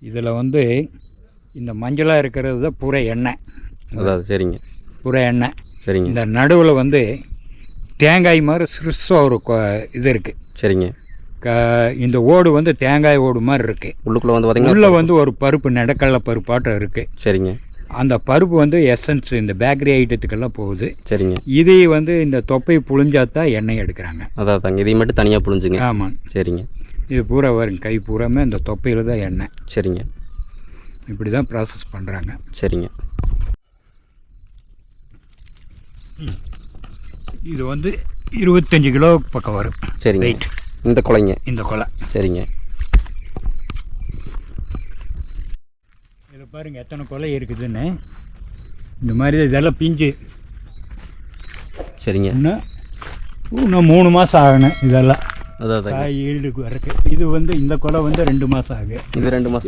இதில் வந்து இந்த மஞ்சளாக இருக்கிறது தான் புற எண்ணெய். அதாவது சரிங்க, புற எண்ணெய். சரிங்க. இந்த நடுவில் வந்து தேங்காய் மாதிரி சிறுசாக ஒரு இது இருக்குது. சரிங்க. இந்த ஓடு வந்து தேங்காய் ஓடு மாதிரி இருக்குது. உள்ளுக்குள்ளே வந்து பார்த்திங்கன்னா உள்ளே வந்து ஒரு பருப்பு நெடக்கடலை பருப்பாட்டம் இருக்குது. சரிங்க. அந்த பருப்பு வந்து எசன்ஸ் இந்த பேக்கரி ஐட்டத்துக்கெல்லாம் போகுது. சரிங்க. இதை வந்து இந்த தொப்பை புழிஞ்சாதான் எண்ணெய் எடுக்கிறாங்க. அதாங்க, இதை மட்டும் தனியாக புழிஞ்சுங்க. ஆமாம். சரிங்க. இது பூரா வரும், கை பூராமே இந்த தொப்பையில் தான் எண்ணெய். சரிங்க. இப்படி தான் ப்ராசஸ் பண்ணுறாங்க. சரிங்க. இது வந்து 25 கிலோ பக்கம் வரும். சரிங்க. வெயிட் இந்த கொலைங்க, இந்த கொலை. சரிங்க. இதில் பாருங்கள் எத்தனை கொலை இருக்குதுன்னு. இந்த மாதிரி இதெல்லாம் பிஞ்சு. சரிங்க. இன்னும் 3 மாதம் ஆகணும் இதெல்லாம் அதான் காய் ஈல்டுக்கு வரக்கு. இது வந்து இந்த கொலை வந்து 2 மாதம் ஆகுது. இது 2 மாதம்